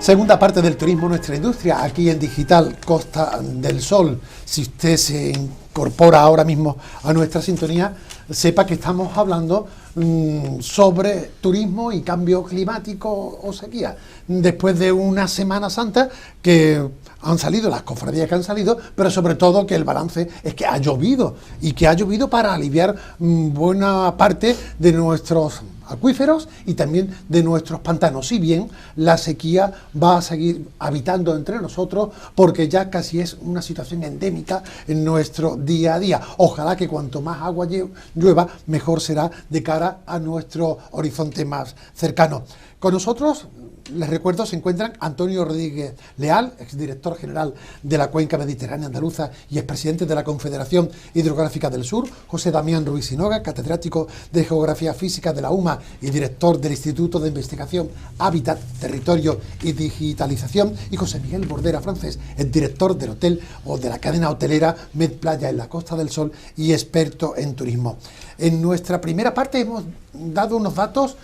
Segunda parte del turismo, nuestra industria, aquí en Digital Costa del Sol. Si usted se incorpora ahora mismo a nuestra sintonía, sepa que estamos hablando sobre turismo y cambio climático o sequía. Después de una Semana Santa que han salido las cofradías que han salido, pero sobre todo que el balance es que ha llovido y que ha llovido para aliviar buena parte de nuestros acuíferos y también de nuestros pantanos. Si bien la sequía va a seguir habitando entre nosotros porque ya casi es una situación endémica en nuestro día a día. Ojalá que cuanto más agua llueva, mejor será de cara a nuestro horizonte más cercano. Con nosotros, les recuerdo, se encuentran Antonio Rodríguez Leal, exdirector general de la Cuenca Mediterránea Andaluza y expresidente de la Confederación Hidrográfica del Sur; José Damián Ruiz Sinoga, catedrático de Geografía Física de la UMA y director del Instituto de Investigación Hábitat, Territorio y Digitalización; y José Miguel Bordera Francés, el director del hotel o de la cadena hotelera Medplaya en la Costa del Sol y experto en turismo. En nuestra primera parte hemos dado unos datos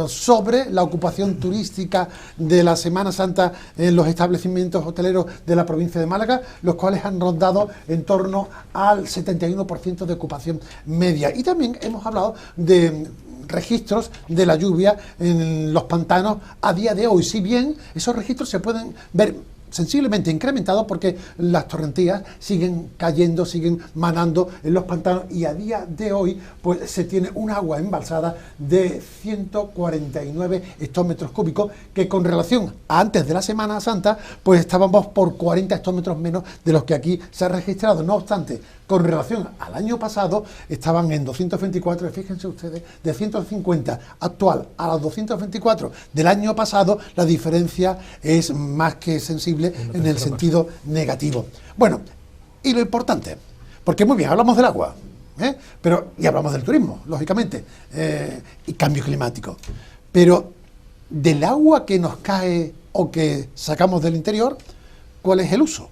sobre la ocupación turística de la Semana Santa en los establecimientos hoteleros de la provincia de Málaga, los cuales han rondado en torno al 71% de ocupación media. Y también hemos hablado de registros de la lluvia en los pantanos a día de hoy, si bien esos registros se pueden ver sensiblemente incrementado porque las torrentías siguen cayendo, siguen manando en los pantanos, y a día de hoy pues se tiene un agua embalsada de 149 hectómetros cúbicos, que con relación a antes de la Semana Santa pues estábamos por 40 hectómetros menos de los que aquí se ha registrado. No obstante, con relación al año pasado estaban en 224, fíjense ustedes, de 150 actual a los 224 del año pasado, la diferencia es más que sensible en el sentido negativo. Bueno, y lo importante, porque muy bien, hablamos del agua, pero y hablamos del turismo, lógicamente, y cambio climático, pero del agua que nos cae o que sacamos del interior, ¿cuál es el uso?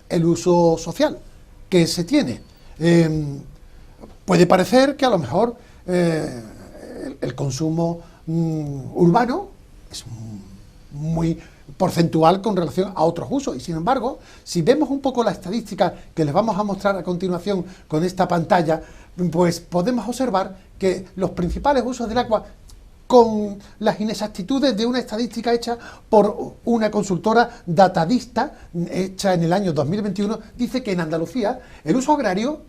El uso social que se tiene. Puede parecer que a lo mejor el consumo urbano es muy porcentual con relación a otros usos, y sin embargo, si vemos un poco la estadística que les vamos a mostrar a continuación con esta pantalla, pues podemos observar que los principales usos del agua, con las inexactitudes de una estadística hecha por una consultora datadista, hecha en el año 2021, dice que en Andalucía el uso agrario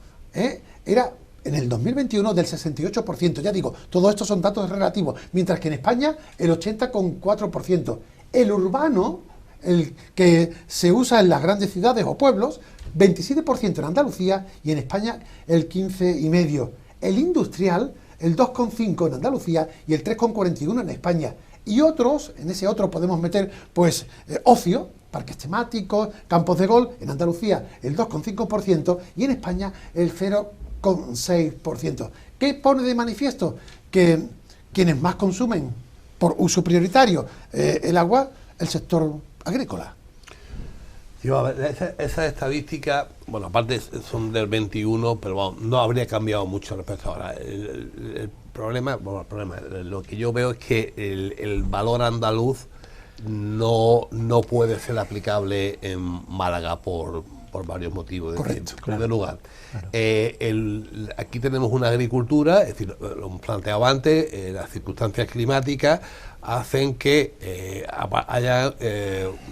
era en el 2021 del 68%. Ya digo, todo esto son datos relativos, mientras que en España el 80,4%. El urbano, el que se usa en las grandes ciudades o pueblos, 27% en Andalucía, y en España el 15,5%. El industrial, el 2,5% en Andalucía y el 3,41% en España. Y otros, en ese otro podemos meter pues ocio, parques temáticos, campos de golf, en Andalucía el 2,5% y en España el 0,6%. ¿Qué pone de manifiesto? Que quienes más consumen por uso prioritario el agua, el sector agrícola. Sí, a ver, esa estadística, bueno, aparte son del 21, pero bueno, no habría cambiado mucho respecto a ahora. El problema, lo que yo veo es que el valor andaluz no puede ser aplicable en Málaga por varios motivos. Correcto, en primer lugar, aquí tenemos una agricultura, es decir, lo hemos planteado antes, las circunstancias climáticas hacen que haya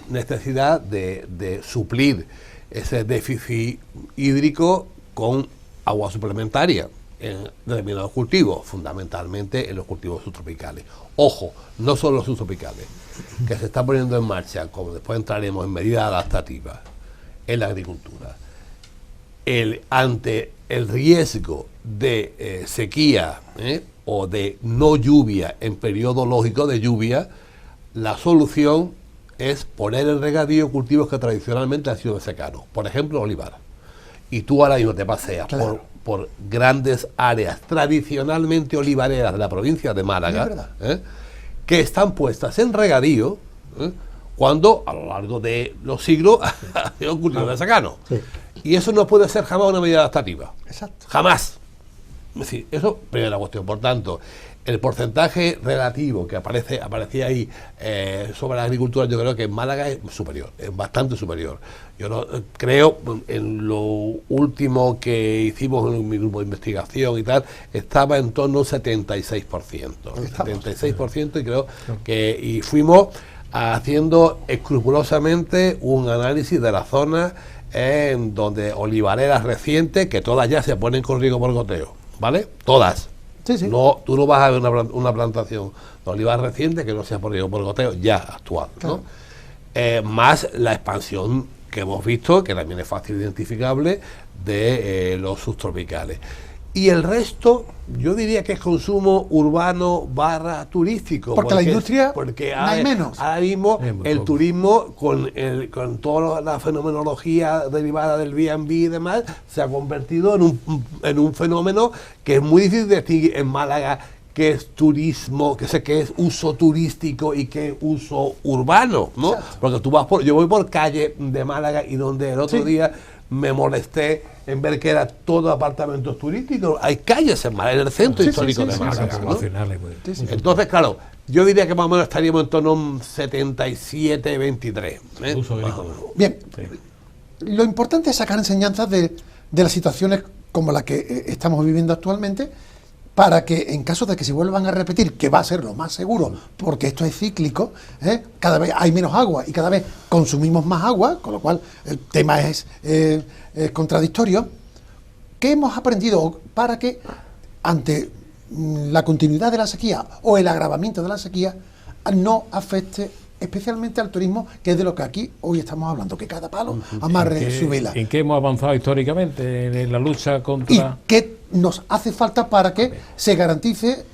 necesidad de suplir ese déficit hídrico con agua suplementaria en determinados cultivos, fundamentalmente en los cultivos subtropicales. Ojo, no son los subtropicales, que se están poniendo en marcha, como después entraremos en medidas adaptativas en la agricultura. Ante el riesgo de sequía o de no lluvia en periodo lógico de lluvia, la solución es poner en regadío cultivos que tradicionalmente han sido de secano, por ejemplo, olivar. Y tú ahora mismo te paseas por grandes áreas tradicionalmente olivareras de la provincia de Málaga, que están puestas en regadío, cuando a lo largo de los siglos ha sido cultivo de secano. Sí. Y eso no puede ser jamás una medida adaptativa. Exacto. Jamás. Sí, eso, primera cuestión. Por tanto, el porcentaje relativo que aparecía ahí sobre la agricultura, yo creo que en Málaga es superior, es bastante superior. Yo no, creo, en lo último que hicimos en mi grupo de investigación y tal, estaba en torno a un 76%. 76%, y creo que y fuimos haciendo escrupulosamente un análisis de la zona en donde olivareras recientes, que todas ya se ponen con riego por goteo, ¿vale? Todas. Sí, sí. No, tú no vas a ver una plantación de olivar reciente que no sea por riego por goteo ya actual, ¿no? Más la expansión que hemos visto, que también es fácil identificable, de los subtropicales. Y el resto, yo diría que es consumo urbano / turístico. Porque la industria porque no hay menos. Ahora mismo el turismo, con toda la fenomenología derivada del B&B y demás, se ha convertido en un fenómeno que es muy difícil de distinguir en Málaga qué es turismo, qué es uso turístico y qué es uso urbano, ¿no? Exacto. Porque yo voy por calle de Málaga y donde el otro día me molesté en ver que era todo apartamentos turísticos. Hay calles en Málaga, en el centro histórico de Málaga, ¿no? Entonces, claro, yo diría que más o menos estaríamos en torno a un 77-23. Bien, lo importante es sacar enseñanzas de las situaciones como la que estamos viviendo actualmente, para que en caso de que se vuelvan a repetir, que va a ser lo más seguro, porque esto es cíclico, cada vez hay menos agua y cada vez consumimos más agua, con lo cual el tema es contradictorio. ¿Qué hemos aprendido para que ante la continuidad de la sequía o el agravamiento de la sequía no afecte especialmente al turismo, que es de lo que aquí hoy estamos hablando, que cada palo amarre su vela? ¿En qué hemos avanzado históricamente en la lucha contra...? ¿Y qué nos hace falta para que se garantice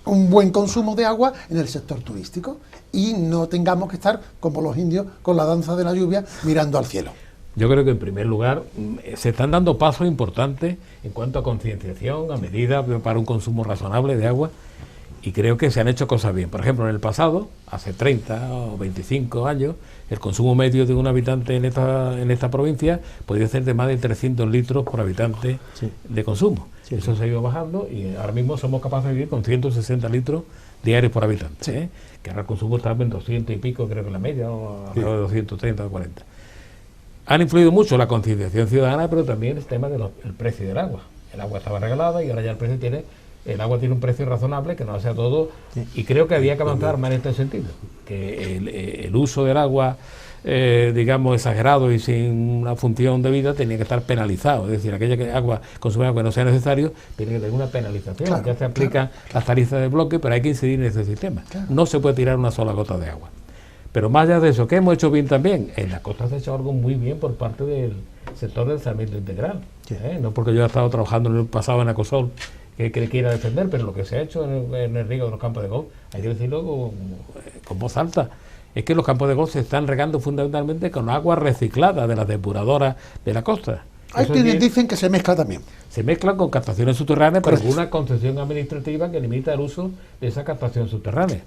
un buen consumo de agua en el sector turístico y no tengamos que estar como los indios con la danza de la lluvia mirando al cielo? Yo creo que en primer lugar se están dando pasos importantes en cuanto a concienciación, a medidas para un consumo razonable de agua, y creo que se han hecho cosas bien. Por ejemplo, en el pasado, hace 30 o 25 años, el consumo medio de un habitante en esta provincia podía ser de más de 300 litros por habitante de consumo. Eso se ha ido bajando y ahora mismo somos capaces de vivir con 160 litros diarios por habitante, que ahora el consumo está en 200 y pico, creo que la media, o alrededor de 230 o 40. Han influido mucho la concienciación ciudadana, pero también el tema del precio del agua. El agua estaba regalada y ahora ya el agua tiene un precio razonable, que no sea todo, y creo que había que avanzar más en este sentido, que el uso del agua, digamos, exagerado y sin una función debida, tenía que estar penalizado. Es decir, aquella agua consumida que no sea necesario, tiene que tener una penalización. Claro, ya se aplican las tarifas de bloque, pero hay que incidir en ese sistema. Claro. No se puede tirar una sola gota de agua. Pero más allá de eso, ¿qué hemos hecho bien también? En la costa se ha hecho algo muy bien por parte del sector del saneamiento integral. No porque yo he estado trabajando en el pasado en Acosol, que quiera defender, pero lo que se ha hecho en el riego de los campos de golf, hay que decirlo con voz alta, es que los campos de golf se están regando fundamentalmente con agua reciclada de las depuradoras de la costa. Hay quienes dicen que se mezcla también. Se mezclan con captaciones subterráneas, pero con una concesión administrativa que limita el uso de esa captación subterránea.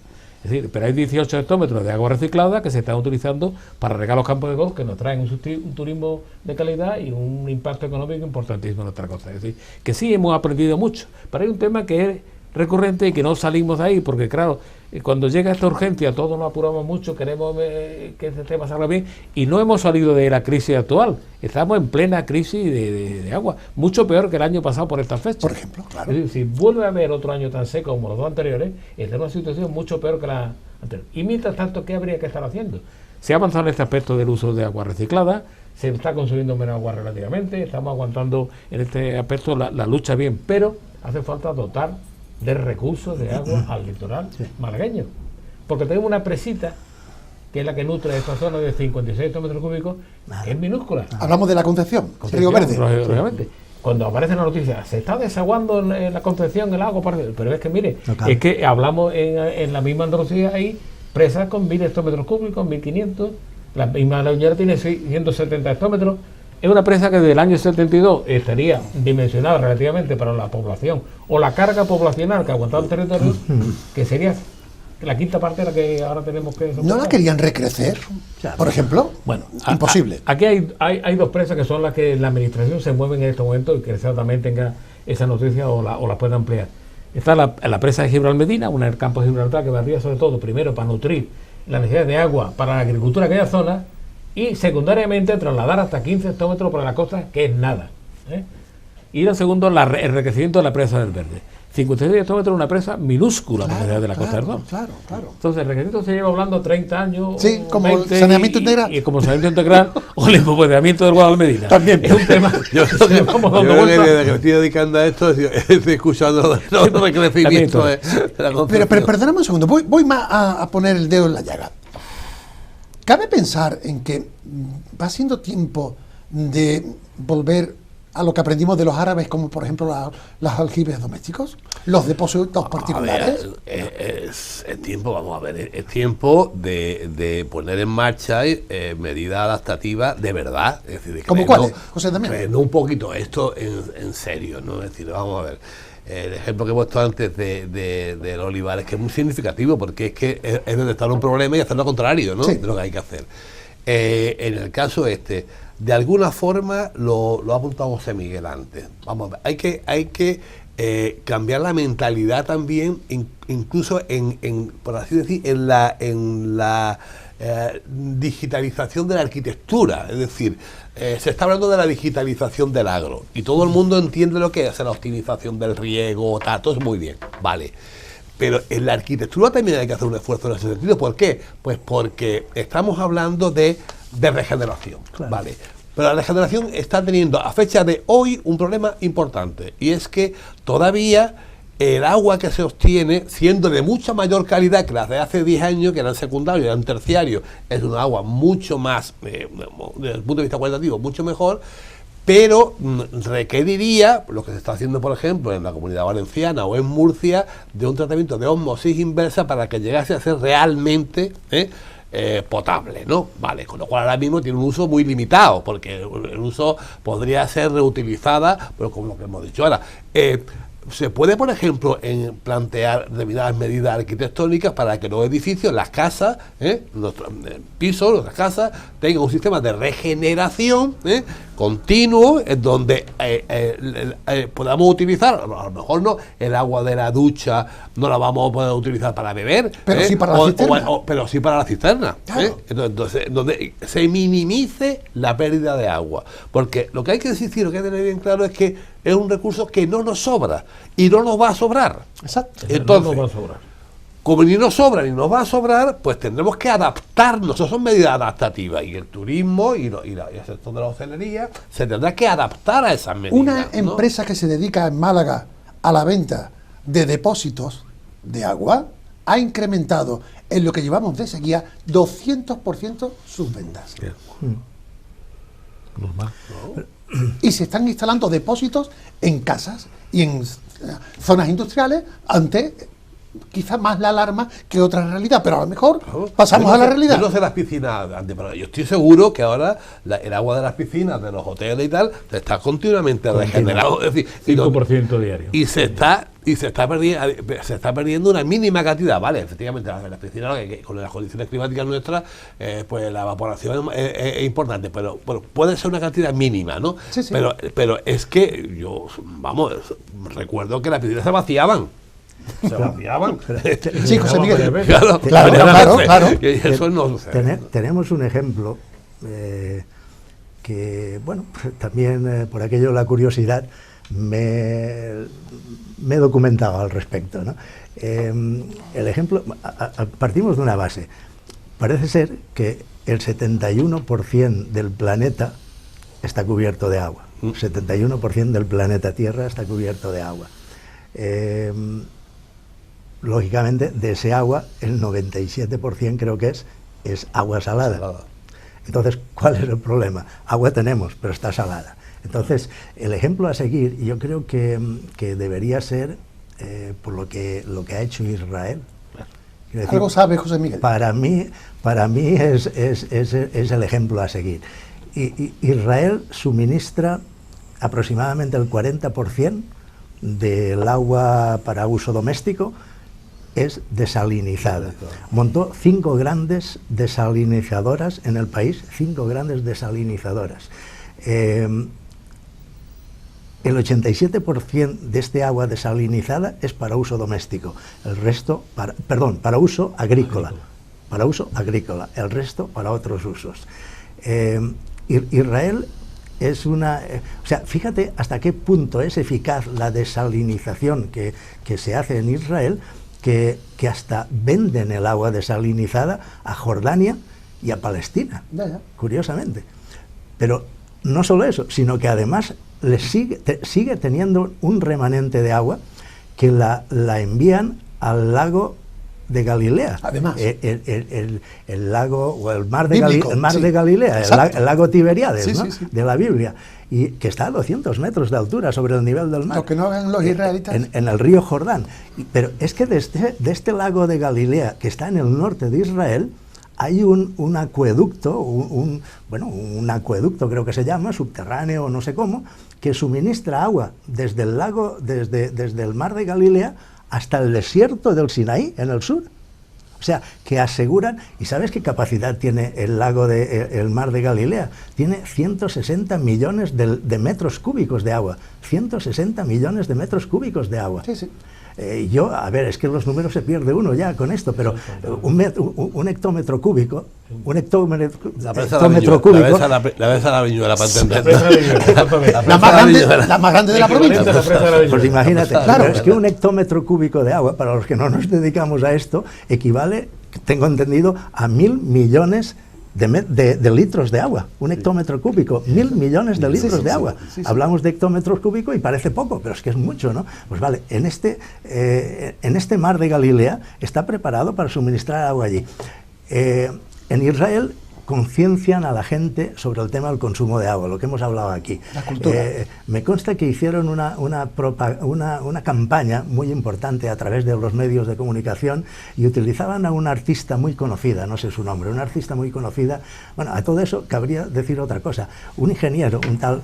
Es decir, pero hay 18 hectómetros de agua reciclada que se están utilizando para regar los campos de golf, que nos traen un turismo de calidad y un impacto económico importantísimo en nuestra costa. Es decir, que sí hemos aprendido mucho, pero hay un tema que es recurrente y que no salimos de ahí, porque claro, cuando llega esta urgencia todos nos apuramos mucho, queremos que este tema salga bien, y no hemos salido de la crisis actual. Estamos en plena crisis de agua, mucho peor que el año pasado por estas fechas. Por ejemplo, claro. Es decir, si vuelve a haber otro año tan seco como los dos anteriores, es una situación mucho peor que la anterior. Y mientras tanto, ¿qué habría que estar haciendo? Se ha avanzado en este aspecto del uso de agua reciclada, se está consumiendo menos agua relativamente, estamos aguantando en este aspecto la lucha bien, pero hace falta dotar de recursos de agua al litoral malagueño, porque tenemos una presita que es la que nutre esta zona de 56 hectómetros cúbicos, que es minúscula. Hablamos de la Concepción, Río Verde. Obviamente. Cuando aparece la noticia, se está desaguando en la Concepción el agua, pero es que mire, es que hablamos en la misma Andalucía, hay presas con 1000 hectómetros cúbicos, 1500, la misma La Uñera tiene 170 hectómetros. Es una presa que desde el año 72 estaría dimensionada relativamente para la población o la carga poblacional que aguantaba el territorio, que sería la quinta parte de la que ahora tenemos que soportar. ¿No la querían recrecer, por ejemplo? Bueno, imposible. Aquí hay dos presas que son las que la administración se mueve en este momento y que también tenga esa noticia o la pueda ampliar. Está la presa de Gibraltar Medina, una en el campo de Gibraltar que valdría sobre todo, primero, para nutrir la necesidad de agua para la agricultura de aquella zona y secundariamente trasladar hasta 15 hectómetros para la costa, que es nada. Y lo segundo, el enriquecimiento de la presa del Verde. 56 hectómetros es una presa minúscula de la Costa del Sol. Claro. Entonces, el enriquecimiento se lleva hablando 30 años. Sí, como el saneamiento integral. Y como saneamiento integral o el empoderamiento del Guadalmedina Medina. También. Es un tema. Yo creo que me estoy dedicando a esto, estoy escuchando los recrecimientos de la construcción. Pero perdóname un segundo, voy más a poner el dedo en la llaga. ¿Cabe pensar en que va siendo tiempo de volver a lo que aprendimos de los árabes, como por ejemplo los aljibes domésticos, los depósitos particulares? Es tiempo, vamos a ver, es tiempo de poner en marcha medidas adaptativas de verdad. Es decir, ¿Cómo cuáles, José Damián? No un poquito esto en serio, ¿no? Es decir, vamos a ver. El ejemplo que he puesto antes del olivar es que es muy significativo, porque es que es detectar un problema y hacer lo contrario, ¿no? Sí. De lo que hay que hacer. En el caso de alguna forma lo ha apuntado José Miguel antes. Vamos a ver, hay que cambiar la mentalidad también, incluso por así decir, en la digitalización de la arquitectura. Es decir, se está hablando de la digitalización del agro y todo el mundo entiende lo que es la optimización del riego, todo es muy bien, vale. Pero en la arquitectura también hay que hacer un esfuerzo en ese sentido. ¿Por qué? Pues porque estamos hablando de regeneración, claro. ¿Vale? Pero la regeneración está teniendo a fecha de hoy un problema importante, y es que todavía el agua que se obtiene, siendo de mucha mayor calidad que las de hace 10 años, que eran secundarios, eran terciarios, es una agua mucho más, desde el punto de vista cualitativo, mucho mejor, pero requeriría, lo que se está haciendo por ejemplo en la Comunidad Valenciana o en Murcia, de un tratamiento de ósmosis inversa para que llegase a ser realmente potable, ¿no? Vale, con lo cual ahora mismo tiene un uso muy limitado, porque el uso podría ser reutilizada, pero como lo que hemos dicho ahora. Se puede, por ejemplo, plantear determinadas medidas arquitectónicas para que los edificios, las casas, nuestros pisos, nuestras casas, tengan un sistema de regeneración continuo, en donde podamos utilizar, a lo mejor no, el agua de la ducha no la vamos a poder utilizar para beber, pero sí para la cisterna. Pero sí para la cisterna. Claro. Entonces, donde se minimice la pérdida de agua. Porque lo que hay que decir, lo que hay que tener bien claro es que es un recurso que no nos sobra y no nos va a sobrar. Exacto. Entonces, no nos va a sobrar. Como ni nos sobra ni nos va a sobrar, pues tendremos que adaptarnos. Esas son medidas adaptativas. Y el turismo y el sector de la hostelería se tendrá que adaptar a esas medidas. Una empresa que se dedica en Málaga a la venta de depósitos de agua ha incrementado en lo que llevamos de sequía 200% sus ventas. Normal. Y se están instalando depósitos en casas y en zonas industriales ante quizás más la alarma que otra realidad, pero a lo mejor pasamos a la realidad. Yo no sé las piscinas antes, pero yo estoy seguro que ahora el agua de las piscinas, de los hoteles y tal, se está continuamente regenerando. Es decir, 5% diario. Y se está perdiendo una mínima cantidad, ¿vale? Efectivamente, las piscinas, con las condiciones climáticas nuestras, pues la evaporación es importante, pero bueno, puede ser una cantidad mínima, ¿no? Sí, sí. Pero es que yo, recuerdo que las piscinas se vaciaban. Se vaciaban. Sí, José Miguel. Claro. Eso no sucede. Tenemos un ejemplo que, bueno, también por aquello de la curiosidad me he documentado al respecto, ¿no? El ejemplo, partimos de una base. Parece ser que el 71% del planeta está cubierto de agua. 71% del planeta Tierra está cubierto de agua. Lógicamente, de ese agua, el 97% creo que es agua salada. Entonces, ¿cuál es el problema? Agua tenemos, pero está salada. Entonces, el ejemplo a seguir, yo creo que debería ser por lo que ha hecho Israel. Decir, algo sabe José Miguel. Para mí es el ejemplo a seguir. Israel suministra aproximadamente el 40% del agua para uso doméstico, es desalinizada. Montó 5 grandes desalinizadoras en el país, 5 grandes desalinizadoras. el 87% de este agua desalinizada es para uso doméstico, el resto para uso agrícola. Para uso agrícola, el resto para otros usos. Israel es una... o sea, fíjate hasta qué punto es eficaz la desalinización que se hace en Israel, que hasta venden el agua desalinizada a Jordania y a Palestina, curiosamente. Pero no solo eso, sino que además les sigue teniendo un remanente de agua que la envían al lago de Galilea. Además, el lago o el mar de, bíblico, el mar sí, de Galilea, el lago Tiberiades, sí, ¿no? sí, sí, de la Biblia, y que está a 200 metros de altura sobre el nivel del mar. Lo que no hagan los israelitas. En el río Jordán. Pero es que de este lago de Galilea, que está en el norte de Israel, hay un acueducto, un acueducto creo que se llama, subterráneo o no sé cómo, que suministra agua desde el lago, desde el mar de Galilea hasta el desierto del Sinaí, en el sur. O sea, que aseguran, ¿y sabes qué capacidad tiene el mar de Galilea? Tiene 160 millones de metros cúbicos de agua. 160 millones de metros cúbicos de agua. Sí, sí. A ver, es que los números se pierde uno ya con esto, pero un hectómetro cúbico, un hectómetro cúbico... La ves a la viñuela para entender. La más grande de la provincia. Pues imagínate, claro, pero es que un hectómetro cúbico de agua, para los que no nos dedicamos a esto, equivale, tengo entendido, a 1.000 millones de litros de agua, un hectómetro cúbico, 1.000 millones de litros de agua. Hablamos de hectómetros cúbicos y parece poco, pero es que es mucho, ¿no? Pues vale, en este mar de Galilea está preparado para suministrar agua allí. En Israel conciencian a la gente sobre el tema del consumo de agua, lo que hemos hablado aquí. La cultura. Me consta que hicieron una campaña muy importante a través de los medios de comunicación y utilizaban a una artista muy conocida, no sé su nombre, una artista muy conocida. Bueno, a todo eso cabría decir otra cosa. Un ingeniero, un tal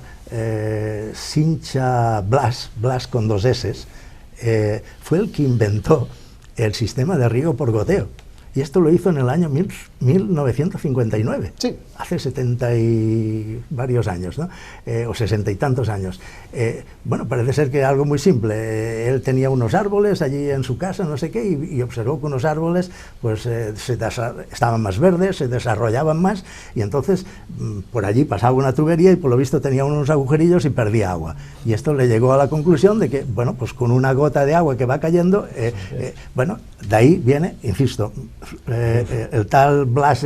Sincha Blas con 2 S, fue el que inventó el sistema de riego por goteo. Y esto lo hizo en el año 1959, sí, hace 70 y varios años, ¿no? O 60 y tantos años. Bueno, parece ser que algo muy simple. Él tenía unos árboles allí en su casa, no sé qué, y observó que unos árboles pues, estaban más verdes, se desarrollaban más, y entonces por allí pasaba una tubería y por lo visto tenía unos agujerillos y perdía agua. Y esto le llegó a la conclusión de que, bueno, pues con una gota de agua que va cayendo, bueno, de ahí viene, insisto, el tal Blas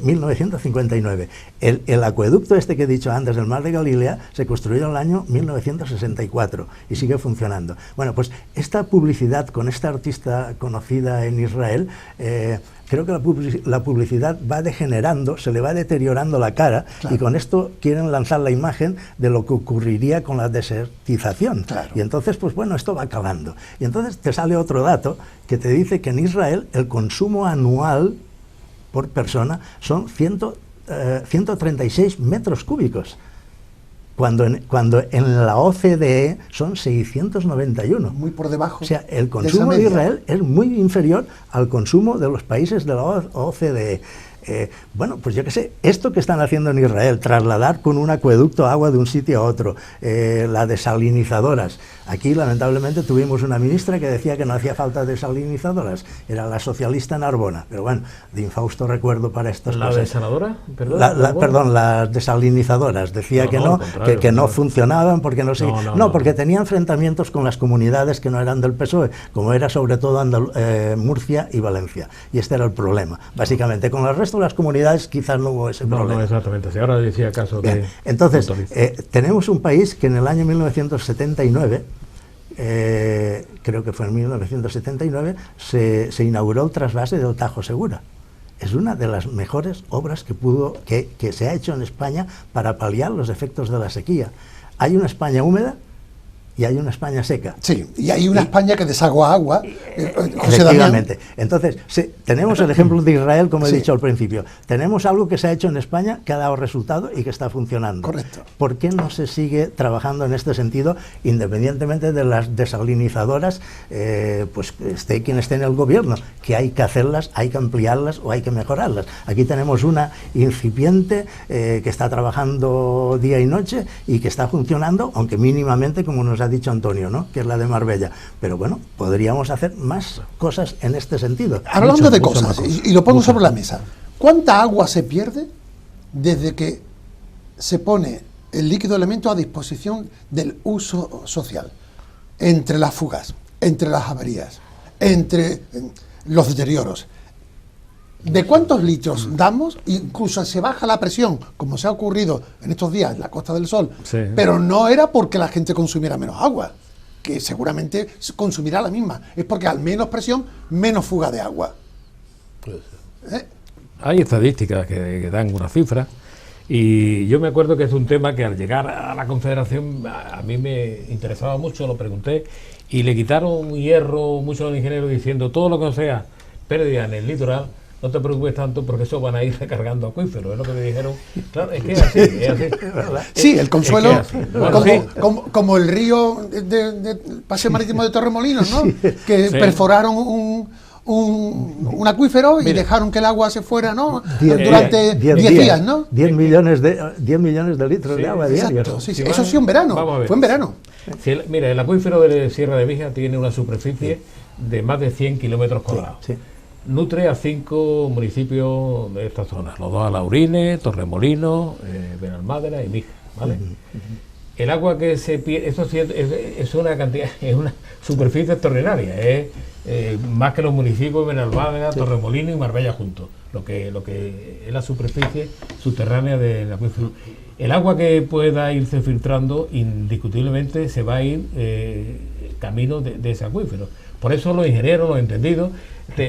1959. El acueducto este que he dicho antes del mar de Galilea se construyó en el año 1964 y sigue funcionando. Bueno, pues esta publicidad con esta artista conocida en Israel, creo que la publicidad va degenerando, se le va deteriorando la cara, claro. Y con esto quieren lanzar la imagen de lo que ocurriría con la desertización. Claro. Y entonces, pues bueno, esto va acabando. Y entonces te sale otro dato que te dice que en Israel el consumo anual por persona son 136 metros cúbicos, cuando en la OCDE son 691. Muy por debajo. O sea, el consumo de Israel es muy inferior al consumo de los países de la OCDE. Bueno, pues yo qué sé, esto que están haciendo en Israel, trasladar con un acueducto agua de un sitio a otro, las desalinizadoras. Aquí, lamentablemente, tuvimos una ministra que decía que no hacía falta desalinizadoras, era la socialista Narbona, pero bueno, de infausto recuerdo para estas cosas. ¿La desaladora? Perdón, las desalinizadoras, decía que no funcionaban, porque no sé... No, porque tenía enfrentamientos con las comunidades que no eran del PSOE, como era sobre todo Murcia y Valencia, y este era el problema. Básicamente, con el resto de las comunidades quizás no hubo ese problema. No, exactamente. Si ahora decía caso de... Entonces, tenemos un país que en el año 1979, creo que fue en 1979, se inauguró el trasvase del Tajo Segura. Es una de las mejores obras que se ha hecho en España para paliar los efectos de la sequía. Hay una España húmeda y hay una España seca. Sí, y hay una España que desagua agua. José Efectivamente. Entonces, tenemos el ejemplo de Israel, como he Sí. dicho al principio. Tenemos algo que se ha hecho en España, que ha dado resultado y que está funcionando. Correcto. ¿Por qué no se sigue trabajando en este sentido, independientemente de las desalinizadoras, pues esté quien esté en el gobierno? Que hay que hacerlas, hay que ampliarlas o hay que mejorarlas. Aquí tenemos una incipiente que está trabajando día y noche y que está funcionando, aunque mínimamente, como nos ha dicho Antonio, ¿no? Que es la de Marbella. Pero bueno, podríamos hacer más cosas en este sentido. Hablando Muchas de más cosas, cosas. y lo pongo sobre la mesa. ¿Cuánta agua se pierde desde que se pone el líquido elemento a disposición del uso social? Entre las fugas, entre las averías, entre los deterioros. ¿De cuántos litros damos? Incluso se baja la presión, como se ha ocurrido en estos días en la Costa del Sol, Sí. pero no era porque la gente consumiera menos agua, que seguramente consumirá la misma, es porque al menos presión, menos fuga de agua. ¿Eh? Hay estadísticas que dan una cifra, y yo me acuerdo que es un tema que al llegar a la Confederación a mí me interesaba mucho, lo pregunté, y le quitaron hierro muchos de los ingenieros diciendo todo lo que no sea pérdida en el litoral, no te preocupes tanto porque eso van a ir recargando acuíferos, es lo que me dijeron. Claro, es que es así, es así. Sí, el Consuelo, Es que es así. Bueno, sí. como el río del Paseo Marítimo de Torremolinos, ¿no? Que Sí. perforaron un acuífero y Mira. dejaron que el agua se fuera, ¿no? 10 Durante 10 días, ¿no? 10 millones de litros Sí, de agua diarios. Exacto, sí, sí. Si Eso van- sí en verano, vamos a ver. fue en verano. Si mira, el acuífero de Sierra de Vija tiene una superficie de más de 100 kilómetros cuadrados. Sí. Nutre a 5 municipios de esta zona, los dos Alaurines, Torremolinos, Benalmádena y Mija, ¿vale? El agua que se pierde, eso sí es una cantidad, es una superficie extraordinaria, es más que los municipios de Benalmádena, Torremolinos y Marbella juntos, lo que es la superficie subterránea del acuífero. El agua que pueda irse filtrando indiscutiblemente se va a ir camino de ese acuífero. Por eso los ingenieros, los entendidos,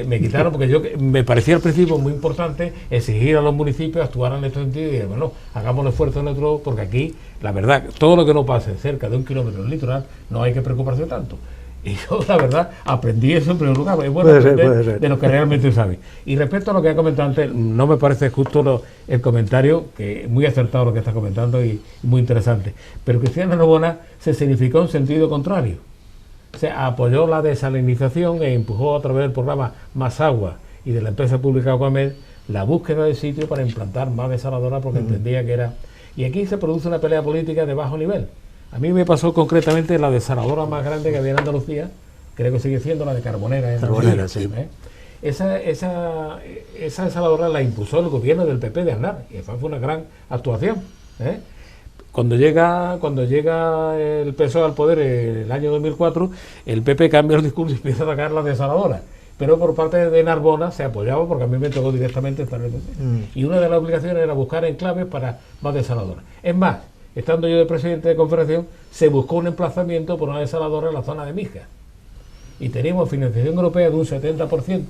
me quitaron, porque me parecía al principio muy importante exigir a los municipios actuar en este sentido y dije, bueno, hagamos el esfuerzo nuestro, porque aquí, la verdad, todo lo que no pase cerca de 1 kilómetro del litoral, no hay que preocuparse tanto. Y yo, la verdad, aprendí eso en primer lugar, es bueno aprender puede ser. de lo que realmente sabe. Y respecto a lo que ha comentado antes, no me parece justo el comentario, que es muy acertado lo que está comentando y muy interesante, pero Cristiana Narbona se significó en sentido contrario. O sea, apoyó la desalinización e empujó a través del programa Más Agua y de la empresa pública Aguamed la búsqueda de sitio para implantar más desaladoras porque entendía que era... Y aquí se produce una pelea política de bajo nivel. A mí me pasó concretamente la desaladora más grande que había en Andalucía, creo que sigue siendo la de Carbonera. Carbonera, sí. Esa desaladora la impuso el gobierno del PP de Aznar, y esa fue una gran actuación. Cuando llega el PSOE al poder en el año 2004, el PP cambia el discurso y empieza a atacar las desaladoras. Pero por parte de Narbona se apoyaba, porque a mí me tocó directamente estar en el PP. Y una de las obligaciones era buscar enclaves para más desaladoras. Es más, estando yo de presidente de Confederación, se buscó un emplazamiento por una desaladora en la zona de Mija. Y teníamos financiación europea de un 70%,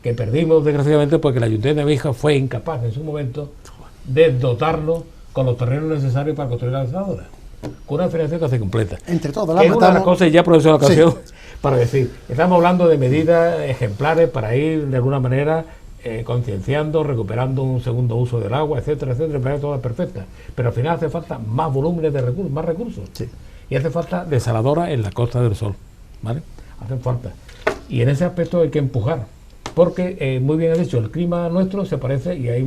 que perdimos desgraciadamente porque el Ayuntamiento de Mija fue incapaz en su momento de dotarnos con los terrenos necesarios para construir la desaladora, con una financiación casi completa. Entre todos, Que es una de las cosas, y ya aprovecho la ocasión Sí. para decir, estamos hablando de medidas ejemplares para ir de alguna manera concienciando, recuperando un segundo uso del agua, etcétera, etcétera, para todas perfectas. Pero al final hace falta más volúmenes de recursos, más recursos. Sí. Y hace falta desaladoras en la Costa del Sol, ¿vale? Hacen falta. Y en ese aspecto hay que empujar. Porque, muy bien has dicho, el clima nuestro se parece, y ahí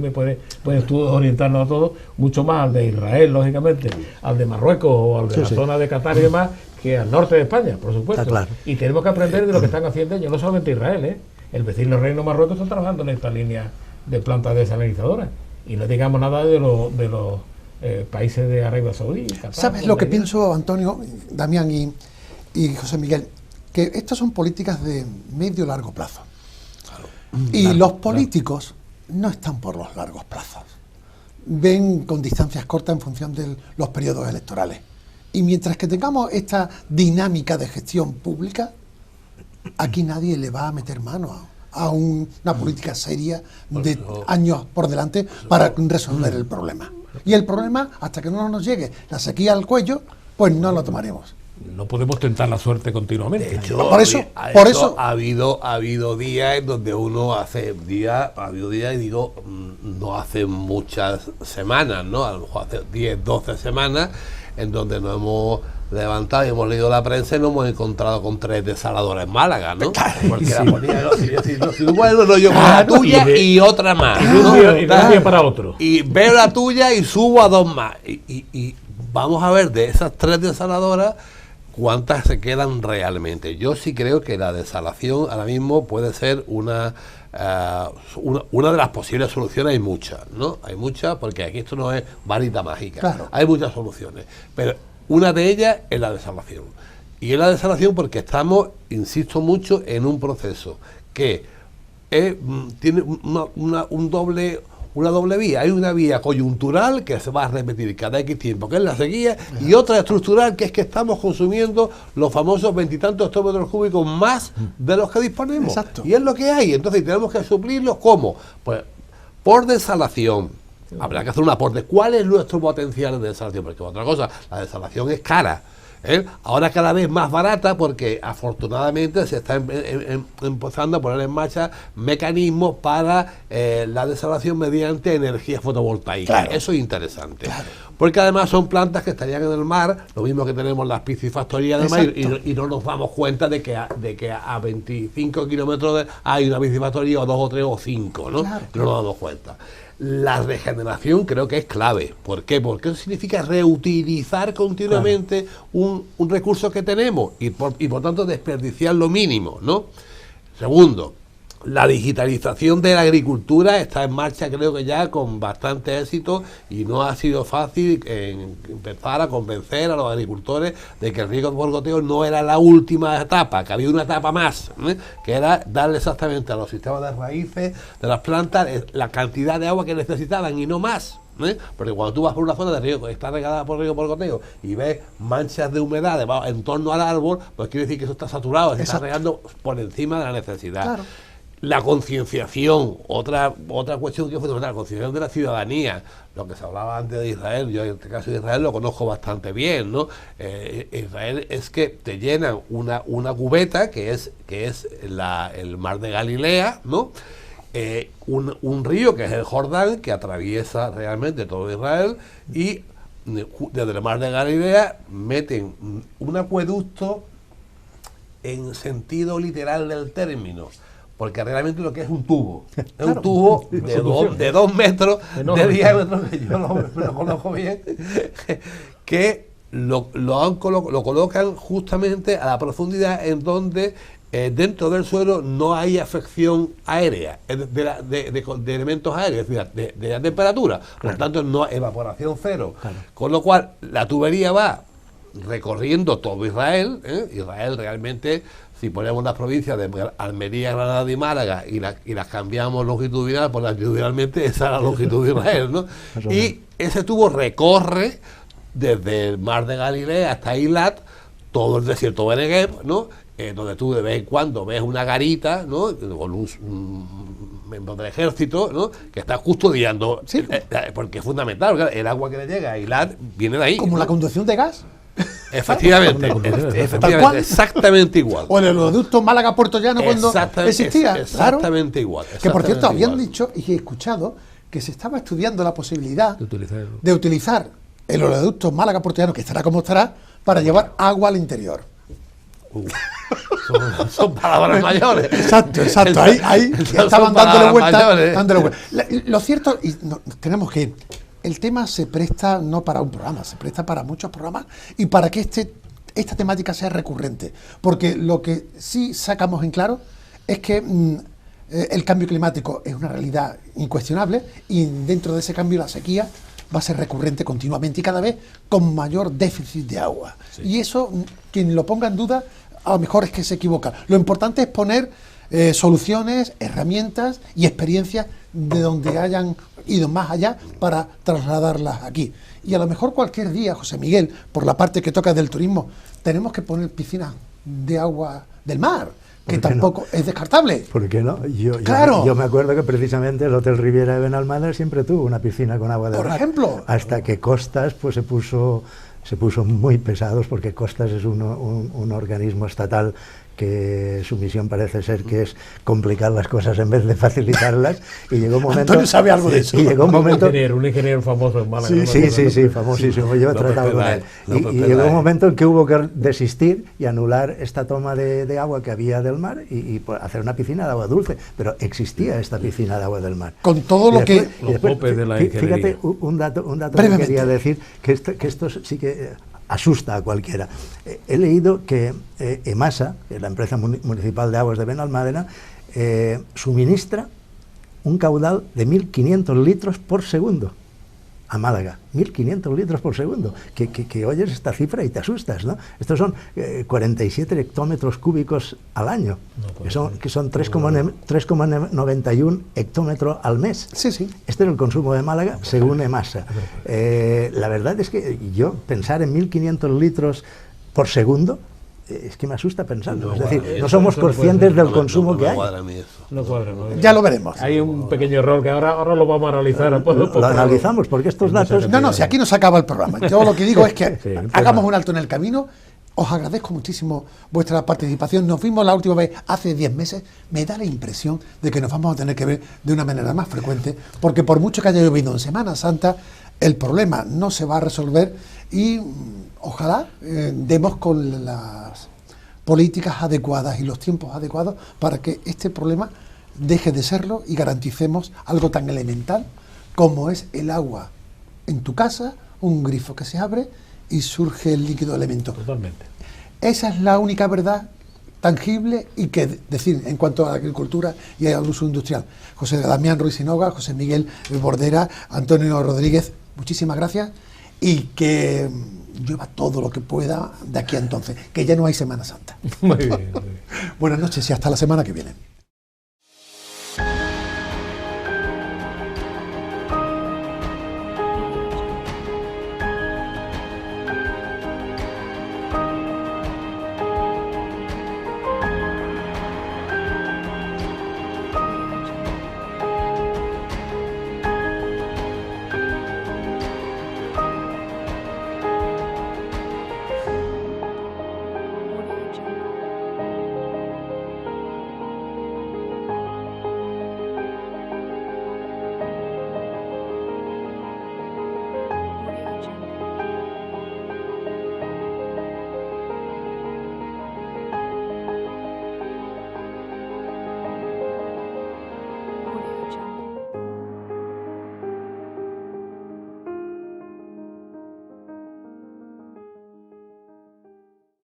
puedes tú orientarnos a todos, mucho más al de Israel, lógicamente, al de Marruecos o al de la zona de Qatar y demás, que al norte de España, por supuesto. Está claro. Y tenemos que aprender de lo que están haciendo ellos, no solamente Israel, el vecino reino Marruecos está trabajando en esta línea de plantas desalinizadoras. Y no digamos nada de los países de Arabia Saudí. Qatar, ¿Sabes lo que Bahrein. pienso, Antonio, Damián y José Miguel? Que estas son políticas de medio largo plazo. Y los políticos no están por los largos plazos. Ven con distancias cortas en función de los periodos electorales. Y mientras que tengamos esta dinámica de gestión pública, aquí nadie le va a meter mano a una política seria de años por delante para resolver el problema. Y el problema, hasta que no nos llegue la sequía al cuello, pues no lo tomaremos. no podemos tentar la suerte continuamente. De hecho, Por eso ha habido días en donde uno ha habido días y digo, no hace muchas semanas, ¿no? A lo mejor hace 10, 12 semanas, en donde nos hemos levantado y hemos leído la prensa y nos hemos encontrado con 3 desaladores en Málaga, ¿no? Porque la ponía, bueno, yo con la tuya y otra más, ¿no? Y de un día para otro. Y veo la tuya y subo a 2 más. Y vamos a ver de esas 3 desaladoras cuántas se quedan realmente. Yo sí creo que la desalación ahora mismo puede ser una de las posibles soluciones. Hay muchas, ¿no? Hay muchas, porque aquí esto no es varita mágica. Claro. Hay muchas soluciones. Pero una de ellas es la desalación. Y es la desalación porque estamos, insisto mucho, en un proceso que tiene una doble vía. Hay una vía coyuntural que se va a repetir cada X tiempo, que es la sequía, y otra estructural, que es que estamos consumiendo los famosos 20 y tantos hectómetros cúbicos más de los que disponemos. Exacto. Y es lo que hay. Entonces tenemos que suplirlos. ¿Cómo? Pues por desalación. Habrá que hacer un aporte. ¿Cuál es nuestro potencial de desalación? Porque otra cosa, la desalación es cara. Ahora cada vez más barata, porque afortunadamente se está empezando a poner en marcha mecanismos para la desalación mediante energía fotovoltaica. Claro. Eso es interesante. Claro. Porque además son plantas que estarían en el mar, lo mismo que tenemos las piscifactorías del mar, Exacto. y no nos damos cuenta de que a 25 kilómetros hay una piscifactoría, o 2 o 3 o 5, ¿no? Claro. No nos damos cuenta. La regeneración creo que es clave. ¿Por qué? Porque eso significa reutilizar continuamente un recurso que tenemos y por tanto desperdiciar lo mínimo, ¿no? Segundo, la digitalización de la agricultura está en marcha, creo que ya con bastante éxito, y no ha sido fácil empezar a convencer a los agricultores de que el riego por goteo no era la última etapa, que había una etapa más, que era darle exactamente a los sistemas de raíces de las plantas la cantidad de agua que necesitaban y no más. Porque cuando tú vas por una zona de riego que está regada por riego por goteo y ves manchas de humedad en torno al árbol, pues quiere decir que eso está saturado, se está regando por encima de la necesidad. Claro. La concienciación, otra cuestión que es fundamental, la concienciación de la ciudadanía, lo que se hablaba antes de Israel. Yo en este caso de Israel lo conozco bastante bien, ¿no? Israel es que te llenan una cubeta que es el mar de Galilea, ¿no? Un río que es el Jordán, que atraviesa realmente todo Israel, y desde el mar de Galilea meten un acueducto en sentido literal del término, porque realmente lo que es un tubo, es un tubo de 2 metros de diámetro, que yo lo conozco bien, que lo colocan justamente a la profundidad en donde dentro del suelo no hay afección aérea, de elementos aéreos, es decir, de la temperatura, por lo tanto no evaporación cero, con lo cual la tubería va recorriendo todo Israel. Israel realmente, si ponemos las provincias de Almería, Granada y Málaga y las cambiamos longitudinal, pues longitudinalmente esa es la longitud de Israel, ¿no? Y ese tubo recorre desde el mar de Galilea hasta Eilat, todo el desierto de Negev, ¿no? Donde tú de vez en cuando ves una garita, ¿no? Con un miembro del ejército, ¿no? Que está custodiando, sí, porque es fundamental, claro, el agua que le llega a Eilat viene de ahí. Como la conducción de gas. Efectivamente, exactamente igual. O el oleoducto Málaga-Puerto Llano cuando existía. Exactamente igual. Que por cierto, habían dicho y he escuchado que se estaba estudiando la posibilidad de utilizar el oleoducto Málaga-Puerto Llano, que estará como estará, para llevar agua al interior. Son palabras mayores. Exacto. Ahí estaban dándole vuelta. Lo cierto, y tenemos que ir. El tema se presta no para un programa, se presta para muchos programas y para que esta temática sea recurrente. Porque lo que sí sacamos en claro es que el cambio climático es una realidad incuestionable y dentro de ese cambio la sequía va a ser recurrente continuamente y cada vez con mayor déficit de agua. Sí. Y eso, quien lo ponga en duda, a lo mejor es que se equivoca. Lo importante es poner soluciones, herramientas y experiencias de donde hayan ido más allá para trasladarlas aquí. Y a lo mejor cualquier día, José Miguel, por la parte que toca del turismo, tenemos que poner piscinas de agua del mar, que tampoco es descartable. ¿Por qué no? Yo me acuerdo que precisamente el Hotel Riviera de Benalmádena siempre tuvo una piscina con agua del mar. Por ejemplo. Hasta que Costas pues se puso se puso muy pesados, porque Costas es un organismo estatal que su misión parece ser que es complicar las cosas en vez de facilitarlas, y llegó un momento... Antonio sabe algo de eso. Y llegó un momento... Un ingeniero famoso en Málaga. Sí, famosísimo, yo he tratado con él. Y llegó un momento en que hubo que desistir y anular esta toma de agua que había del mar y hacer una piscina de agua dulce, pero existía esta piscina de agua del mar. Con todo lo que... Fíjate, un dato que quería decir, que esto sí que... asusta a cualquiera. He leído que EMASA, que es la empresa municipal de aguas de Benalmádena, suministra un caudal de 1.500 litros por segundo a Málaga. 1.500 litros por segundo. Que oyes esta cifra y te asustas, ¿no? Estos son 47 hectómetros cúbicos al año, que son 3,91 hectómetros al mes. Sí, sí. Este es el consumo de Málaga según EMASA. La verdad es que yo pensar en 1.500 litros por segundo es que me asusta pensarlo. Es decir, no somos conscientes del consumo que hay. No cuadra, ya lo veremos. Hay un pequeño error que ahora lo vamos a analizar. Lo analizamos, porque estos datos... No, si aquí no se acaba el programa. Yo lo que digo es que hagamos un alto en el camino. Os agradezco muchísimo vuestra participación. Nos vimos la última vez hace 10 meses. Me da la impresión de que nos vamos a tener que ver de una manera más frecuente, porque por mucho que haya llovido en Semana Santa, el problema no se va a resolver y ojalá demos con las políticas adecuadas y los tiempos adecuados para que este problema deje de serlo y garanticemos algo tan elemental como es el agua en tu casa, un grifo que se abre y surge el líquido elemento. Totalmente. Esa es la única verdad tangible y que decir en cuanto a la agricultura y al uso industrial. José Damián Ruiz Sinoga, José Miguel Bordera, Antonio Rodríguez, muchísimas gracias y que llueva todo lo que pueda de aquí a entonces, que ya no hay Semana Santa. Muy bien. Buenas noches y hasta la semana que viene.